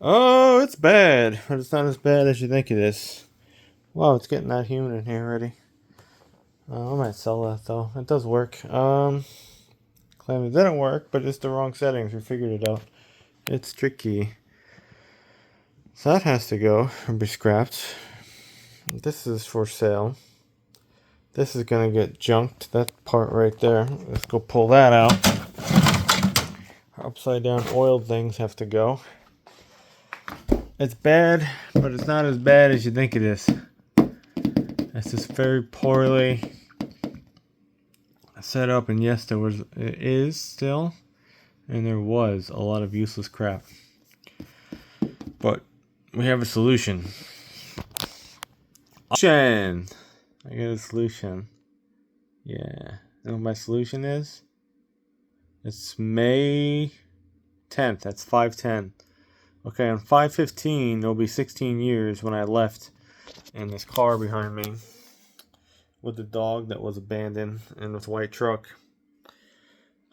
Oh, it's bad, but it's not as bad as you think it is. Wow, it's getting that humid in here already. I might sell that though. It does work. Claim it didn't work, but it's the wrong settings. We figured it out. It's tricky. So that has to go and be scrapped. This is for sale. This is gonna get junked. That part right there. Let's go pull that out. Upside down oiled things have to go. It's bad, but it's not as bad as you think it is. It's just very poorly set up, and yes, it is still, and there was a lot of useless crap. But we have a solution. I got a solution. Yeah. You know what my solution is? It's May 10th. That's 5/10. Okay, on 5/15, there'll be 16 years when I left in this car behind me with the dog that was abandoned in this white truck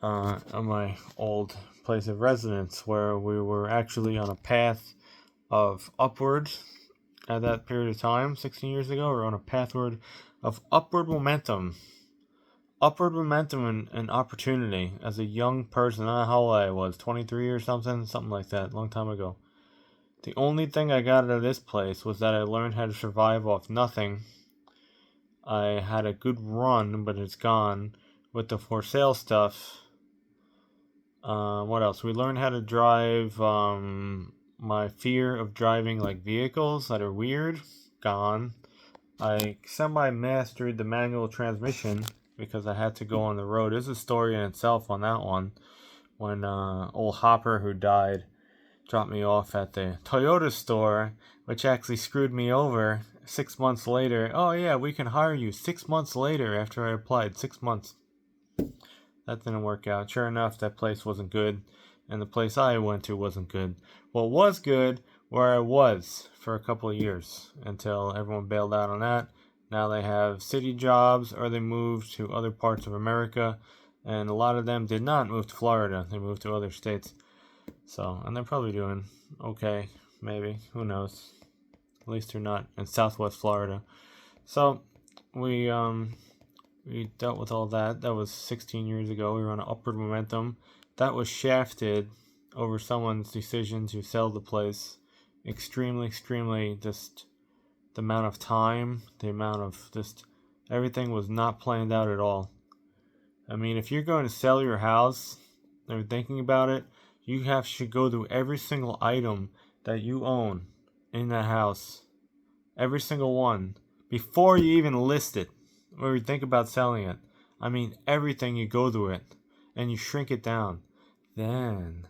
on my old place of residence, where we were actually on a path of upward at that period of time, 16 years ago. We were on a pathward of upward momentum. Upward momentum and opportunity as a young person. I don't know how old I was, 23 or something like that, a long time ago. The only thing I got out of this place was that I learned how to survive off nothing. I had a good run, but it's gone with the for sale stuff. What else? We learned how to drive. My fear of driving like vehicles that are weird, gone. I semi-mastered the manual transmission because I had to go on the road. There's a story in itself on that one. When old Hopper, who died, dropped me off at the Toyota store, which actually screwed me over 6 months later. Oh yeah, we can hire you 6 months later after I applied. 6 months. That didn't work out. Sure enough, that place wasn't good, and the place I went to wasn't good. What was good, where I was for a couple of years until everyone bailed out on that. Now they have city jobs or they moved to other parts of America, and a lot of them did not move to Florida. They moved to other states. So, and they're probably doing okay, maybe. Who knows? At least they're not in Southwest Florida. So, we dealt with all that. That was 16 years ago. We were on an upward momentum. That was shafted over someone's decision to sell the place. Extremely, just the amount of time, the amount of just everything was not planned out at all. I mean, if you're going to sell your house or thinking about it, should go through every single item that you own in that house, every single one, before you even list it or you think about selling it. I mean, everything, you go through it and you shrink it down. Then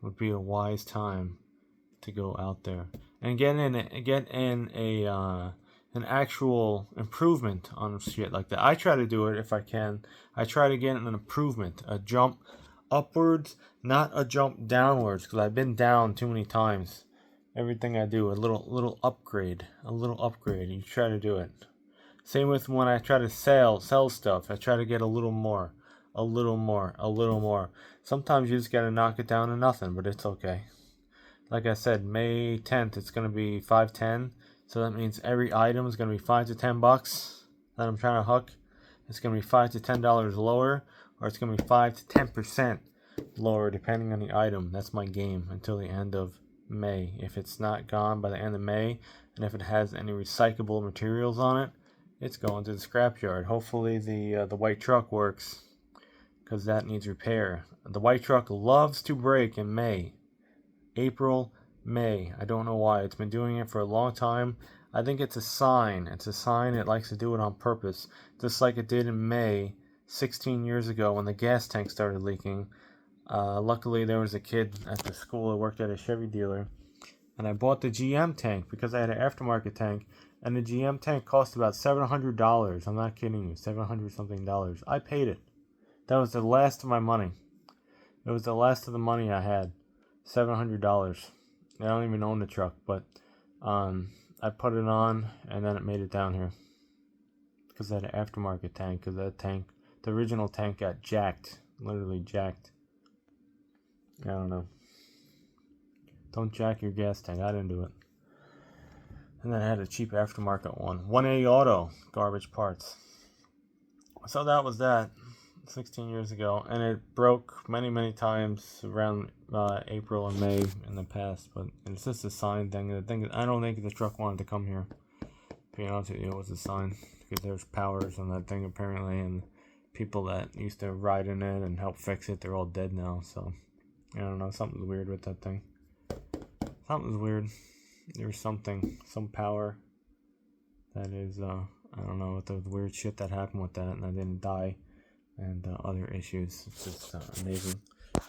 would be a wise time to go out there and get in an actual improvement on shit like that. I try to do it if I can. I try to get an improvement, a jump upwards, not a jump downwards, because I've been down too many times. Everything I do, a little upgrade, You try to do it. Same with when I try to sell stuff. I try to get a little more. Sometimes you just gotta knock it down to nothing, but it's okay. Like I said, May 10th, it's gonna be 5/10. So that means every item is gonna be $5 to $10 that I'm trying to hook. It's gonna be $5 to $10 lower, or it's gonna be 5 to 10% lower, depending on the item. That's my game until the end of May. If it's not gone by the end of May, and if it has any recyclable materials on it, it's going to the scrapyard. Hopefully the white truck works, because that needs repair. The white truck loves to break in May. April, May. I don't know why. It's been doing it for a long time. I think it's a sign. It likes to do it on purpose. Just like it did in May 16 years ago when the gas tank started leaking. Luckily, there was a kid at the school that worked at a Chevy dealer. And I bought the GM tank because I had an aftermarket tank. And the GM tank cost about $700. I'm not kidding you. $700 something dollars. I paid it. That was the last of my money. It was the last of the money I had. $700. I don't even own the truck, but I put it on and then it made it down here because I had an aftermarket tank. Because the original tank got jacked, literally jacked. I don't know. Don't jack your gas tank. I didn't do it. And then I had a cheap aftermarket one. 1A Auto, garbage parts. So that was that 16 years ago. And it broke many times around April and May in the past. But it's just a sign thing. I don't think the truck wanted to come here. To be honest with you, it was a sign. Because there's powers on that thing apparently. And people that used to ride in it and help fix it, they're all dead now. So, I don't know. Something's weird with that thing. Something's weird. There's some power that is, I don't know what the weird shit that happened with that, and I didn't die, and other issues. It's just amazing.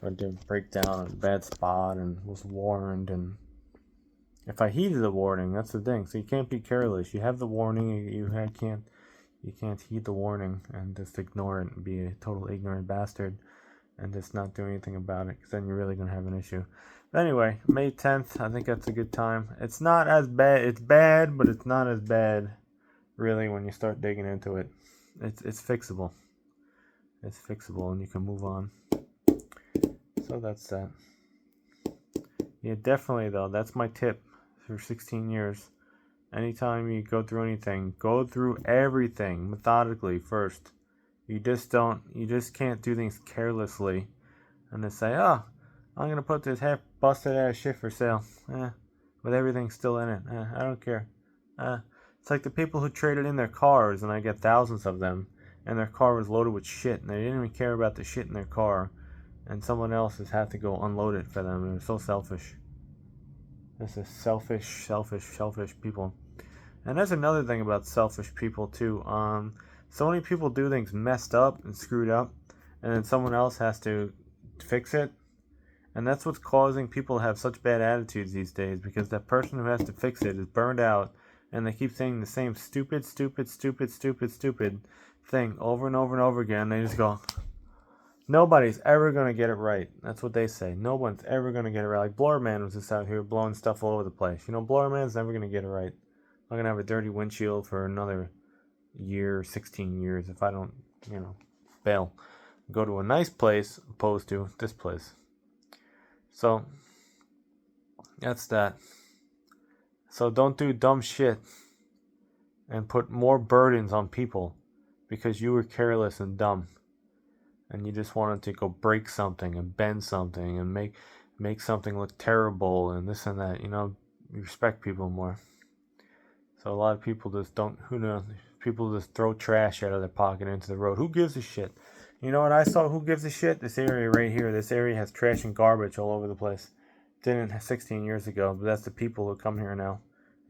I did break down a bad spot and was warned, and if I heeded the warning, that's the thing. So you can't be careless. You have the warning, you can't heed the warning and just ignore it and be a total ignorant bastard and just not do anything about it, because then you're really gonna have an issue. Anyway, May 10th, I think that's a good time. It's not as bad. It's bad, but it's not as bad, really, when you start digging into it. It's fixable. It's fixable, and you can move on. So that's that. Yeah, definitely, though. That's my tip for 16 years. Anytime you go through anything, go through everything methodically first. You just can't do things carelessly and just say, oh, I'm going to put this half busted ass shit for sale. With everything still in it. I don't care. It's like the people who traded in their cars, and I get thousands of them, and their car was loaded with shit, and they didn't even care about the shit in their car, and someone else has had to go unload it for them. They're so selfish. This is selfish people. And there's another thing about selfish people, too. So many people do things messed up and screwed up, and then someone else has to fix it. And that's what's causing people to have such bad attitudes these days, because that person who has to fix it is burned out, and they keep saying the same stupid thing over and over again. They just go, nobody's ever going to get it right. That's what they say. No one's ever going to get it right. Like Blower Man was just out here blowing stuff all over the place. Blower Man's never going to get it right. I'm going to have a dirty windshield for another year, 16 years, if I don't, bail. Go to a nice place opposed to this place. So, that's that. So don't do dumb shit and put more burdens on people because you were careless and dumb. And you just wanted to go break something and bend something and make something look terrible and this and that. You respect people more. So a lot of people just don't, people just throw trash out of their pocket into the road. Who gives a shit? You know what I saw? Who gives a shit? This area right here. This area has trash and garbage all over the place. Didn't 16 years ago, but that's the people who come here now.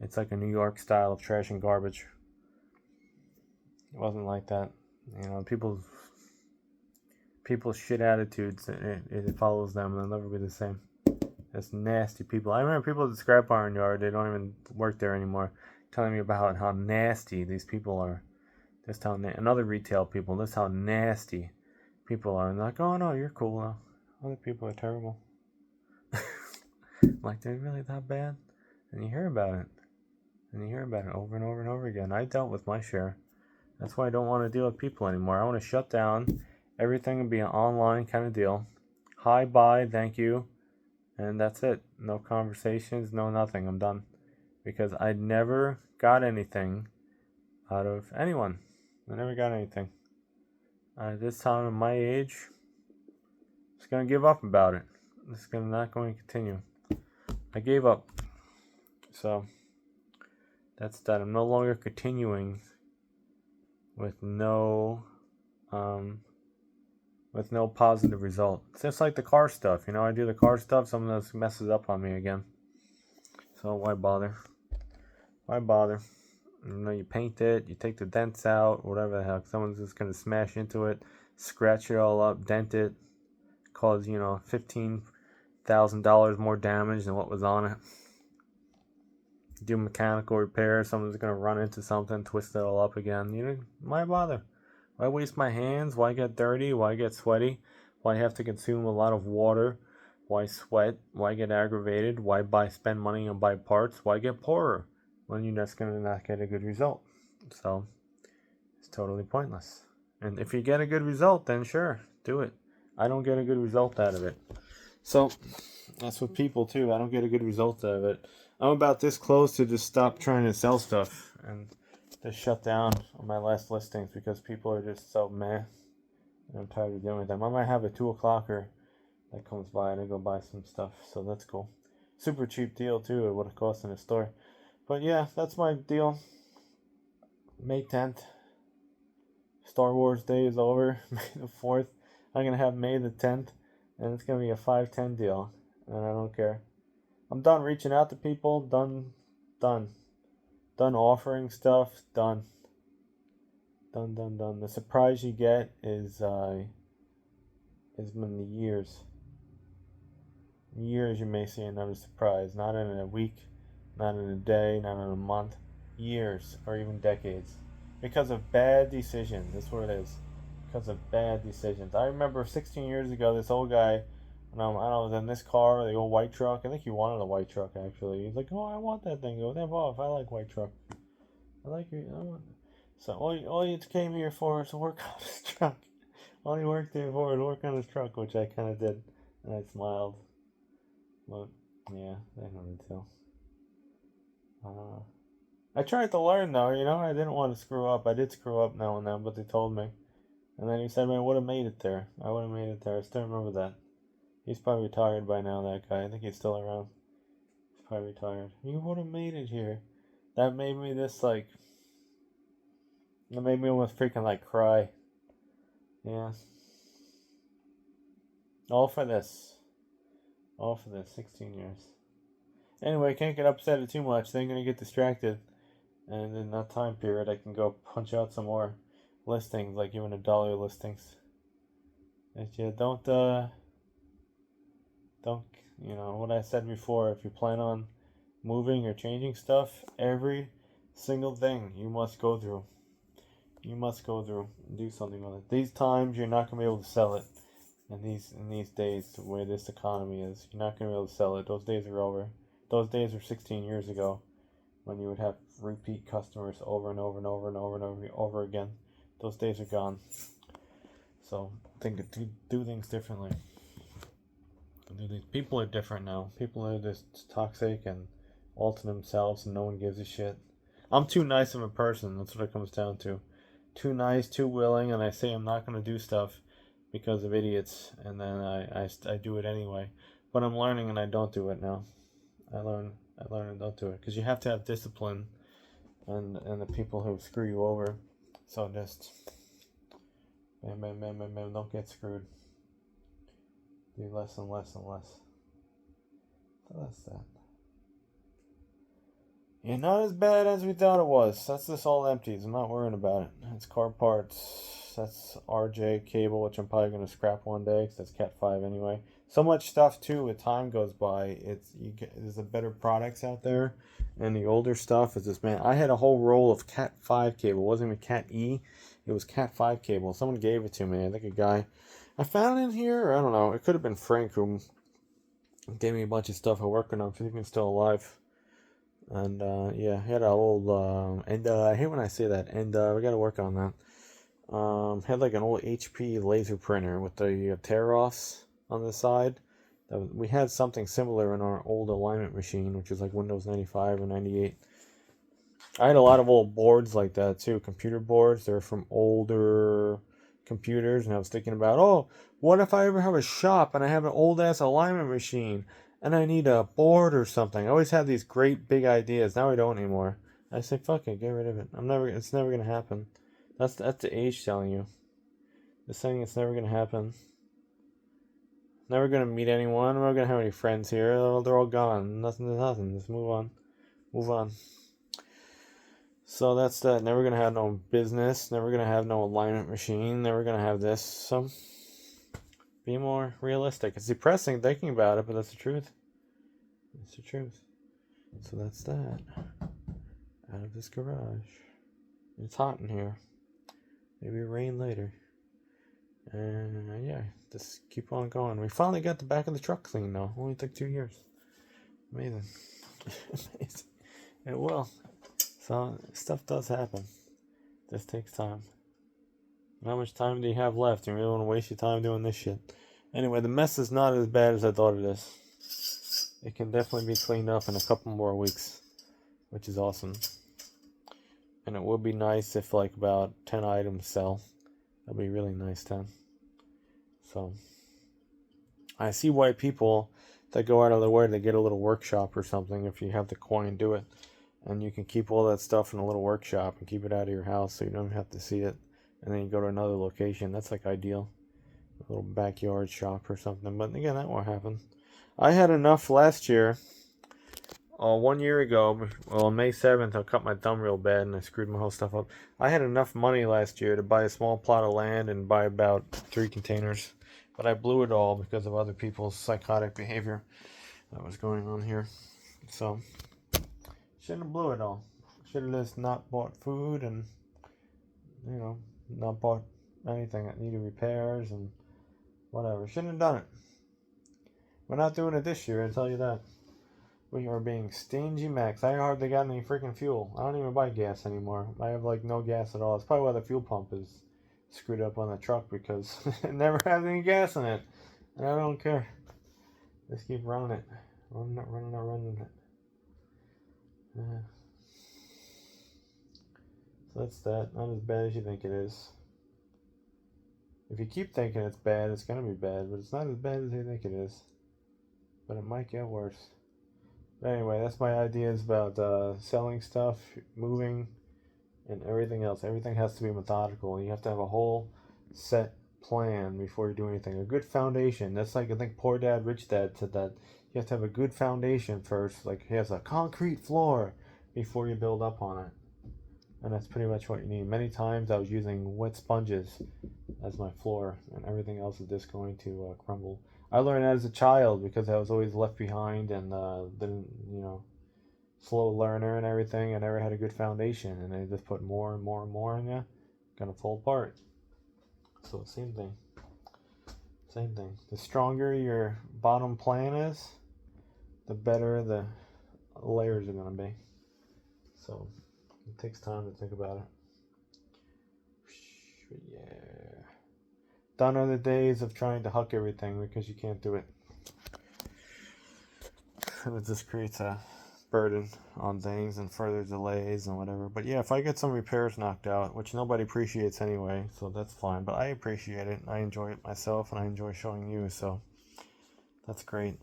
It's like a New York style of trash and garbage. It wasn't like that. People's shit attitudes, it follows them. They'll never be the same. It's nasty people. I remember people at the scrap iron yard, they don't even work there anymore, telling me about how nasty these people are. Just how, and other retail people, just how nasty people are. And they're like, oh no, you're cool now. Other people are terrible. Like, they're really that bad? And you hear about it. Over and over again. I dealt with my share. That's why I don't want to deal with people anymore. I want to shut down everything and be an online kind of deal. Hi, bye, thank you. And that's it. No conversations, no nothing. I'm done. Because I never got anything out of anyone. I never got anything. This time at my age, I'm just going to give up about it. It's not going to continue. I gave up. So, that's that. I'm no longer continuing with no positive result. It's just like the car stuff. I do the car stuff, someone else messes up on me again. So why bother? You paint it, you take the dents out, whatever the heck. Someone's just going to smash into it, scratch it all up, dent it, cause, $15,000 more damage than what was on it. Do mechanical repair, someone's going to run into something, twist it all up again. Why bother? Why waste my hands? Why get dirty? Why get sweaty? Why have to consume a lot of water? Why sweat? Why get aggravated? Why spend money and buy parts? Why get poorer when you're just going to not get a good result? So, it's totally pointless. And if you get a good result, then sure, do it. I don't get a good result out of it. So, That's with people too. I don't get a good result out of it. I'm about this close to just stop trying to sell stuff and just shut down on my last listings because people are just so meh. And I'm tired of dealing with them. I might have a 2 o'clocker that comes by to go buy some stuff, so that's cool. Super cheap deal too. It would have cost in a store. But yeah, that's my deal. May 10th. Star Wars Day is over. May the 4th. I'm gonna have May the 10th, and it's gonna be a 5-10 deal, and I don't care. I'm done reaching out to people. Done offering stuff. Done. The surprise you get is in the years. In years you may see another surprise. Not in a week, not in a day, not in a month. Years or even decades. Because of bad decisions. That's what it is. Because of bad decisions. I remember 16 years ago, this old guy, and I was in this car, the old white truck. I think he wanted a white truck actually. He's like, "Oh, I want that thing." Go, "Bob, I like white truck. I like it. I want it." So all you came here for is to work on this truck. All you worked here for is to work on this truck, which I kind of did, and I smiled. But yeah, they wanted to. I tried to learn though, I didn't want to screw up. I did screw up now and then, but they told me. And then he said, "Man, I would have made it there. I would have made it there." I still remember that. He's probably retired by now, that guy. I think he's still around. He's probably retired. "You would have made it here." That made me that made me almost freaking cry. Yeah. All for this. 16 years. Anyway, can't get upset at too much. They're gonna get distracted. And in that time period, I can go punch out some more listings, like even $1 listings. And yeah, don't, what I said before, if you plan on moving or changing stuff, every single thing you must go through. You must go through and do something with it. These times, you're not going to be able to sell it. In these days, the way this economy is, you're not going to be able to sell it. Those days are over. Those days were 16 years ago, when you would have repeat customers over and over and over and over and over again. Those days are gone. So think do things differently. People are different now. People are just toxic and all to themselves, and no one gives a shit. I'm too nice of a person. That's what it comes down to. Too nice, too willing, and I say I'm not going to do stuff because of idiots, and then I do it anyway. But I'm learning, and I don't do it now. I learn and don't do it, because you have to have discipline, and the people who screw you over. So just don't get screwed. Do less and less and less. So that's that. Yeah, not as bad as we thought it was. That's just all empties. I'm not worrying about it. It's car parts. That's RJ cable, which I'm probably going to scrap one day because that's Cat 5 anyway. So much stuff too. As time goes by, there's the better products out there, and the older stuff is just, man. I had a whole roll of Cat 5 cable. It wasn't even Cat E. It was Cat 5 cable. Someone gave it to me. I think a guy. I found it in here, or I don't know. It could have been Frank who gave me a bunch of stuff I working on. I think he's still alive. And yeah, he had an old I hate when I say that. And we got to work on that. Had like an old HP laser printer with the tear-offs on the side. We had something similar in our old alignment machine, which was like Windows 95 or 98. I had a lot of old boards like that too, computer boards. They're from older computers, and I was thinking about, oh, what if I ever have a shop and I have an old ass alignment machine and I need a board or something? I always had these great big ideas. Now I don't anymore. I say, fuck it, get rid of it. It's never gonna happen. That's the age telling you. It's saying it's never gonna happen. Never gonna meet anyone. I'm not gonna have any friends here. They're all gone. Nothing. Just move on. So that's that. Never gonna have no business. Never gonna have no alignment machine. Never gonna have this. So be more realistic. It's depressing thinking about it, but that's the truth. It's the truth. So that's that. Out of this garage. It's hot in here. Maybe rain later. And yeah, just keep on going. We finally got the back of the truck clean though. Only took 2 years. Amazing. Amazing. It will. So stuff does happen. This takes time. How much time do you have left? You really want to waste your time doing this shit? Anyway, the mess is not as bad as I thought it is. it can definitely be cleaned up in a couple more weeks, which is awesome. And it would be nice if like about 10 items sell. That'd be really nice then. So I see why people that go out of their way to get a little workshop or something, if you have the coin, do it. And you can keep all that stuff in a little workshop and keep it out of your house so you don't have to see it. And then you go to another location. That's like ideal. A little backyard shop or something. But again, that won't happen. I had enough last year. 1 year ago, well, on May 7th, I cut my thumb real bad and I screwed my whole stuff up. I had enough money last year to buy a small plot of land and buy about 3 containers. But I blew it all because of other people's psychotic behavior that was going on here. So, shouldn't have blew it all. Should have just not bought food and, not bought anything that needed repairs and whatever. Shouldn't have done it. We're not doing it this year, I tell you that. We are being stingy max. I hardly got any freaking fuel. I don't even buy gas anymore. I have like no gas at all. It's probably why the fuel pump is screwed up on the truck, because it never has any gas in it. And I don't care. Just keep running it. Running it. So that's that. Not as bad as you think it is. If you keep thinking it's bad, it's going to be bad. But it's not as bad as you think it is. But it might get worse. But anyway, that's my ideas about selling stuff, moving, and everything else. Everything has to be methodical. You have to have a whole set plan before you do anything. A good foundation. That's like, I think Poor Dad, Rich Dad said that. You have to have a good foundation first. Like, he has a concrete floor before you build up on it. And that's pretty much what you need. Many times I was using wet sponges as my floor, and everything else is just going to crumble. I learned that as a child because I was always left behind and didn't, slow learner and everything. I never had a good foundation, and they just put more and more and more in you, gonna fall apart. So same thing. The stronger your bottom plan is, the better the layers are gonna be. So it takes time to think about it. Yeah. Done are the days of trying to huck everything because you can't do it. And it just creates a burden on things and further delays and whatever. But yeah, if I get some repairs knocked out, which nobody appreciates anyway, so that's fine. But I appreciate it. I enjoy it myself, and I enjoy showing you, so that's great.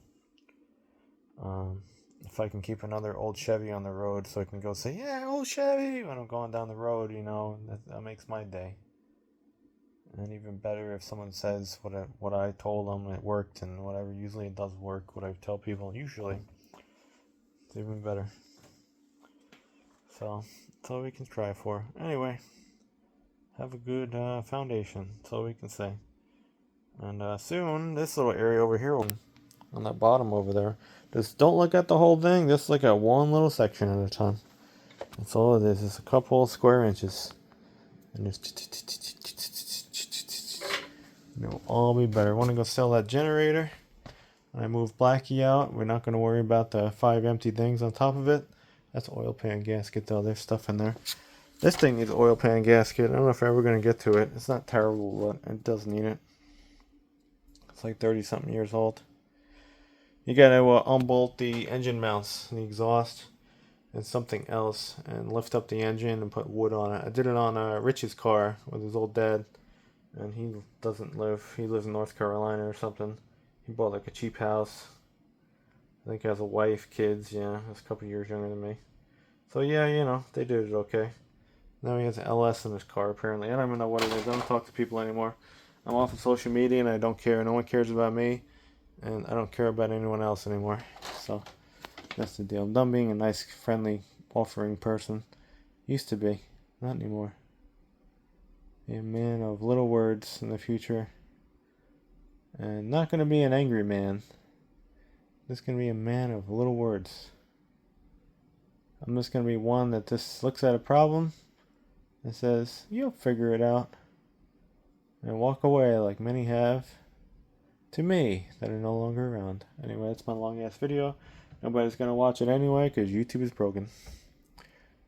If I can keep another old Chevy on the road so I can go say, yeah, old Chevy, when I'm going down the road, that makes my day. And even better if someone says what I told them, it worked, and whatever. Usually it does work, what I tell people, usually. It's even better. So, that's all we can try for. Anyway, have a good foundation. That's all we can say. And soon, this little area over here, on that bottom over there, just don't look at the whole thing. Just look at one little section at a time. That's all it is. It's a couple square inches. And just... It'll all be better. I want to go sell that generator. When I move Blackie out, we're not going to worry about the 5 empty things on top of it. That's oil pan gasket though. There's stuff in there. This thing needs oil pan gasket. I don't know if I'm ever going to get to it. It's not terrible, but it does need it. It's like 30 something years old. You got to unbolt the engine mounts, the exhaust, and something else, and lift up the engine and put wood on it. I did it on Rich's car with his old dad. And he lives in North Carolina or something. He bought like a cheap house. I think he has a wife, kids, yeah. He's a couple years younger than me. So yeah, they did it okay. Now he has an LS in his car apparently. I don't even know what it is. I don't talk to people anymore. I'm off of social media and I don't care. No one cares about me. And I don't care about anyone else anymore. So that's the deal. I'm done being a nice, friendly, offering person. Used to be. Not anymore. A man of little words in the future. And not going to be an angry man. Just going to be a man of little words. I'm just going to be one that just looks at a problem and says, you'll figure it out. And walk away like many have. To me, that are no longer around. Anyway, that's my long ass video. Nobody's going to watch it anyway because YouTube is broken.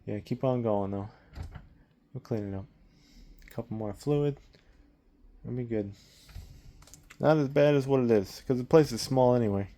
Yeah, keep on going though. We'll clean it up. Couple more fluid. It'll be good. Not as bad as what it is, because the place is small anyway.